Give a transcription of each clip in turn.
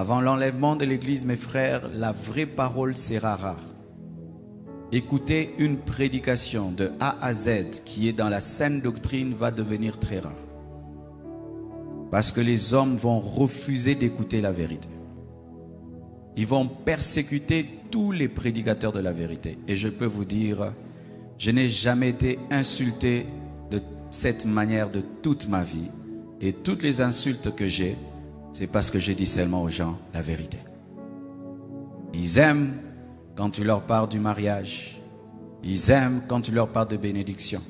Avant l'enlèvement de l'Église, mes frères, la vraie parole sera rare. Écouter une prédication de A à Z qui est dans la saine doctrine va devenir très rare. Parce que les hommes vont refuser d'écouter la vérité. Ils vont persécuter tous les prédicateurs de la vérité. Et je peux vous dire, je n'ai jamais été insulté de cette manière de toute ma vie. Et toutes les insultes que j'ai, c'est parce que je dis seulement aux gens la vérité. Ils aiment quand tu leur parles du mariage. Ils aiment quand tu leur parles de bénédiction.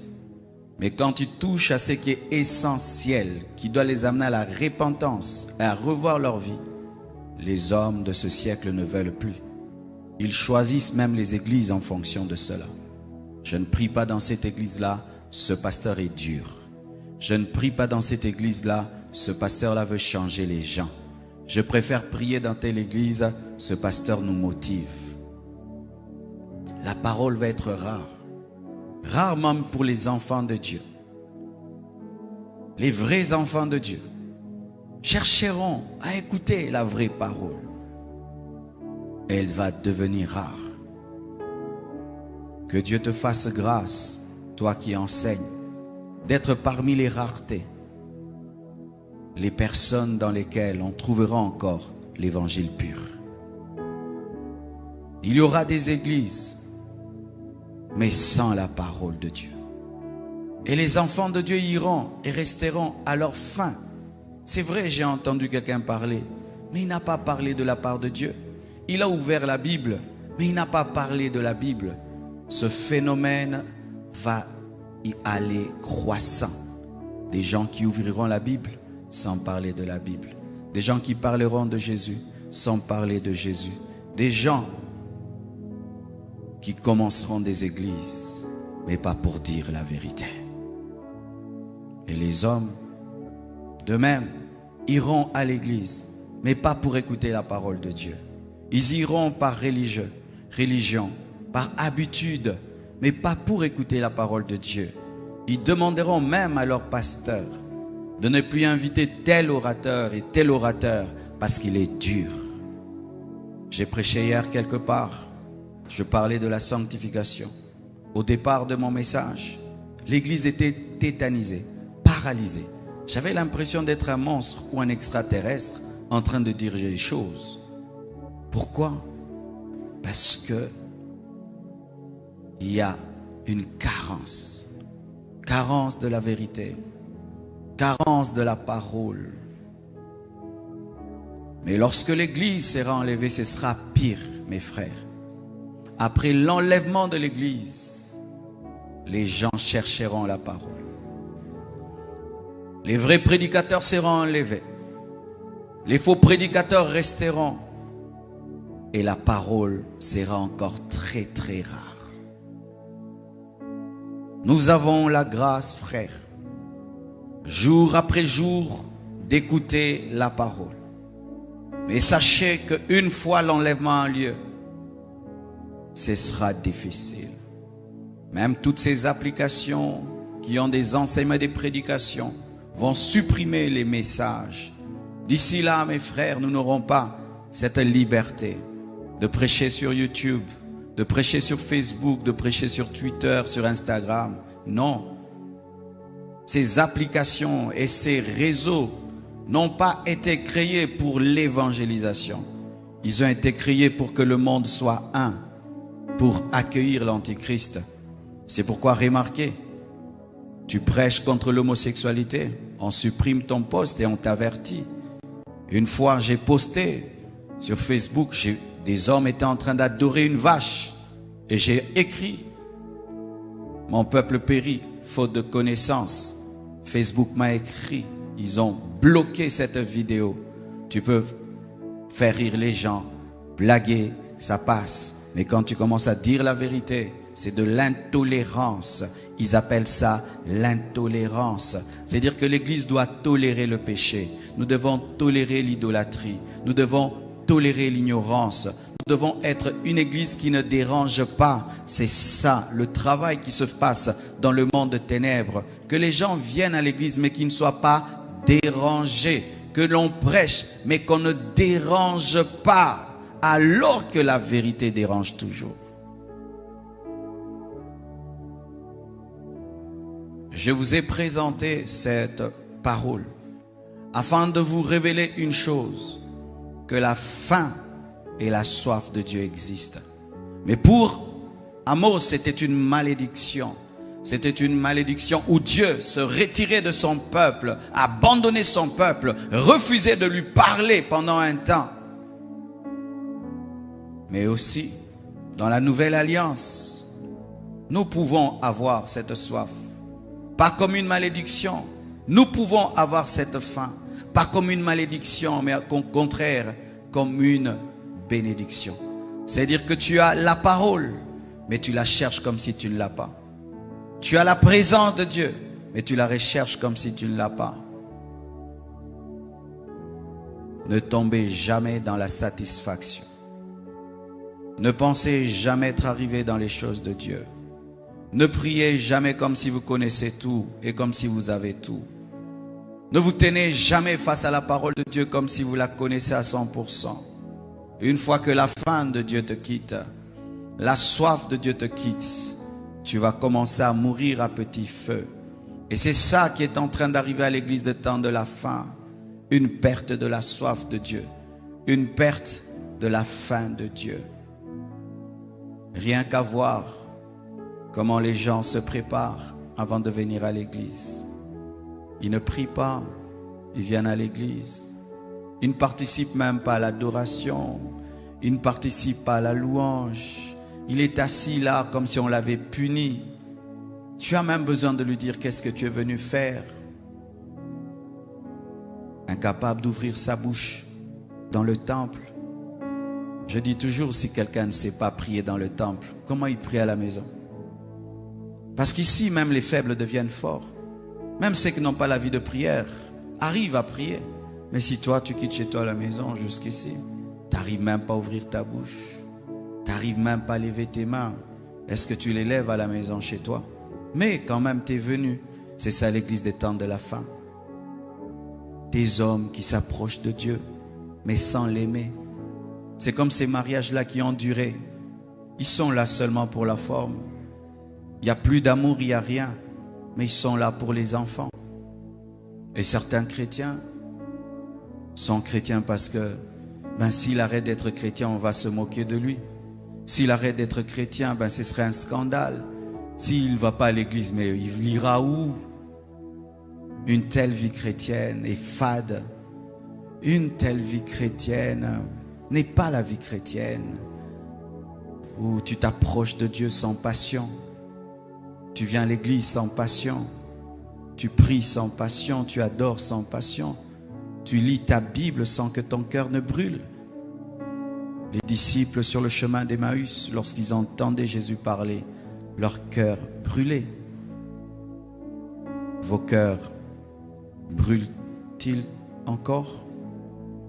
Mais quand tu touches à ce qui est essentiel, qui doit les amener à la repentance, à revoir leur vie, les hommes de ce siècle ne veulent plus. Ils choisissent même les églises en fonction de cela. Je ne prie pas dans cette église-là, ce pasteur est dur. Je ne prie pas dans cette église-là, ce pasteur-là veut changer les gens. Je préfère prier dans telle église, ce pasteur nous motive. La parole va être rare. Rare même pour les enfants de Dieu. Les vrais enfants de Dieu chercheront à écouter la vraie parole. Elle va devenir rare. Que Dieu te fasse grâce, toi qui enseignes, d'être parmi les raretés, les personnes dans lesquelles on trouvera encore l'évangile pur. Il y aura des églises, mais sans la parole de Dieu. Et les enfants de Dieu iront et resteront à leur fin. C'est vrai, j'ai entendu quelqu'un parler, mais il n'a pas parlé de la part de Dieu. Il a ouvert la Bible, mais il n'a pas parlé de la Bible. Ce phénomène va y aller croissant. Des gens qui ouvriront la Bible sans parler de la Bible. Des gens qui parleront de Jésus sans parler de Jésus. Des gens qui commenceront des églises, mais pas pour dire la vérité. Et les hommes, de même, iront à l'église, mais pas pour écouter la parole de Dieu. Ils iront par religion, par habitude, mais pas pour écouter la parole de Dieu. Ils demanderont même à leur pasteur de ne plus inviter tel orateur et tel orateur parce qu'il est dur. J'ai prêché hier quelque part. Je parlais de la sanctification. Au départ de mon message, l'église était tétanisée, paralysée. J'avais l'impression d'être un monstre ou un extraterrestre en train de dire des choses. Pourquoi? Parce que il y a une carence de la vérité, carence de la parole. Mais lorsque l'église sera enlevée, ce sera pire, mes frères. Après l'enlèvement de l'église, les gens chercheront la parole. Les vrais prédicateurs seront enlevés. Les faux prédicateurs resteront. Et la parole sera encore très très rare. Nous avons la grâce, frères, jour après jour, d'écouter la parole. Mais sachez qu'une fois l'enlèvement a lieu, ce sera difficile. Même toutes ces applications qui ont des enseignements et des prédications vont supprimer les messages. D'ici là, mes frères, nous n'aurons pas cette liberté de prêcher sur YouTube, de prêcher sur Facebook, de prêcher sur Twitter, sur Instagram. Non. Ces applications et ces réseaux n'ont pas été créés pour l'évangélisation. Ils ont été créés pour que le monde soit un, pour accueillir l'Antichrist. C'est pourquoi, remarquez, tu prêches contre l'homosexualité, on supprime ton post et on t'avertit. Une fois, j'ai posté sur Facebook, des hommes étaient en train d'adorer une vache. Et j'ai écrit, mon peuple périt, faute de connaissance. Facebook m'a écrit, ils ont bloqué cette vidéo. Tu peux faire rire les gens, blaguer, ça passe. Mais quand tu commences à dire la vérité, c'est de l'intolérance. Ils appellent ça l'intolérance. C'est-à-dire que l'Église doit tolérer le péché. Nous devons tolérer l'idolâtrie. Nous devons tolérer l'ignorance. Nous devons être une Église qui ne dérange pas. C'est ça le travail qui se passe dans le monde de ténèbres. Que les gens viennent à l'Église mais qu'ils ne soient pas dérangés. que l'on prêche, mais qu'on ne dérange pas, alors que la vérité dérange toujours. Je vous ai présenté cette parole afin de vous révéler une chose, que la faim et la soif de Dieu existent. Mais pour Amos, c'était une malédiction. C'était une malédiction où Dieu se retirait de son peuple, abandonnait son peuple, refusait de lui parler pendant un temps. Mais aussi, dans la nouvelle alliance, nous pouvons avoir cette soif. Pas comme une malédiction. Nous pouvons avoir cette faim. Pas comme une malédiction, mais au contraire, comme une bénédiction. C'est-à-dire que tu as la parole, mais tu la cherches comme si tu ne l'as pas. Tu as la présence de Dieu, mais tu la recherches comme si tu ne l'as pas. Ne tombez jamais dans la satisfaction. Ne pensez jamais être arrivé dans les choses de Dieu. Ne priez jamais comme si vous connaissez tout et comme si vous avez tout. Ne vous tenez jamais face à la parole de Dieu comme si vous la connaissez à 100%. Une fois que la faim de Dieu te quitte, la soif de Dieu te quitte, tu vas commencer à mourir à petit feu. Et c'est ça qui est en train d'arriver à l'église de temps de la faim. Une perte de la soif de Dieu. Une perte de la faim de Dieu. Rien qu'à voir comment les gens se préparent avant de venir à l'église. Ils ne prient pas, ils viennent à l'église. Ils ne participent même pas à l'adoration. Ils ne participent pas à la louange. Il est assis là comme si on l'avait puni. Tu as même besoin de lui dire qu'est-ce que tu es venu faire. Incapable d'ouvrir sa bouche dans le temple. Je dis toujours, si quelqu'un ne sait pas prier dans le temple, comment il prie à la maison? Parce qu'ici, même les faibles deviennent forts. Même ceux qui n'ont pas la vie de prière arrivent à prier. Mais si toi, tu quittes chez toi à la maison jusqu'ici, tu n'arrives même pas à ouvrir ta bouche. Tu n'arrives même pas à lever tes mains. Est-ce que tu les lèves à la maison chez toi? Mais quand même, tu es venu. C'est ça l'église des temps de la fin. Des hommes qui s'approchent de Dieu, mais sans l'aimer. C'est comme ces mariages-là qui ont duré. Ils sont là seulement pour la forme. Il n'y a plus d'amour, il n'y a rien. Mais ils sont là pour les enfants. Et certains chrétiens sont chrétiens parce que s'il arrête d'être chrétien, on va se moquer de lui. S'il arrête d'être chrétien, ce serait un scandale. S'il ne va pas à l'église, mais il ira où? Une telle vie chrétienne est fade. Une telle vie chrétienne n'est pas la vie chrétienne où tu t'approches de Dieu sans passion. Tu viens à l'église sans passion. Tu pries sans passion. Tu adores sans passion. Tu lis ta Bible sans que ton cœur ne brûle. Les disciples sur le chemin d'Emmaüs, lorsqu'ils entendaient Jésus parler, leur cœur brûlait. Vos cœurs brûlent-ils encore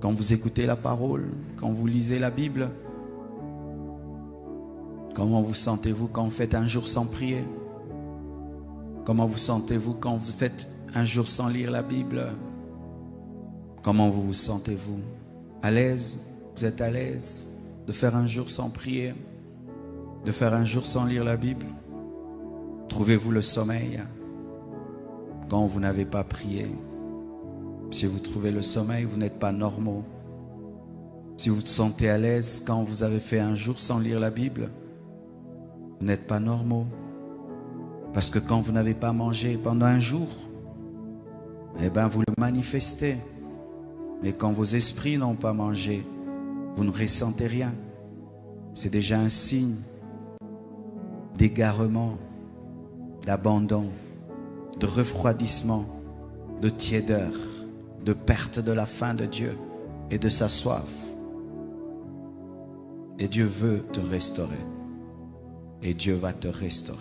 quand vous écoutez la parole, quand vous lisez la Bible? Comment vous sentez-vous quand vous faites un jour sans prier? Comment vous sentez-vous quand vous faites un jour sans lire la Bible? Comment vous sentez-vous? À l'aise? Vous êtes à l'aise de faire un jour sans prier? De faire un jour sans lire la Bible? Trouvez-vous le sommeil quand vous n'avez pas prié? Si vous trouvez le sommeil, vous n'êtes pas normaux. Si vous vous sentez à l'aise quand vous avez fait un jour sans lire la Bible, vous n'êtes pas normaux. Parce que quand vous n'avez pas mangé pendant un jour, vous le manifestez. Mais quand vos esprits n'ont pas mangé, vous ne ressentez rien. C'est déjà un signe d'égarement, d'abandon, de refroidissement, de tiédeur, de perte de la faim de Dieu et de sa soif. Et Dieu veut te restaurer. Et Dieu va te restaurer.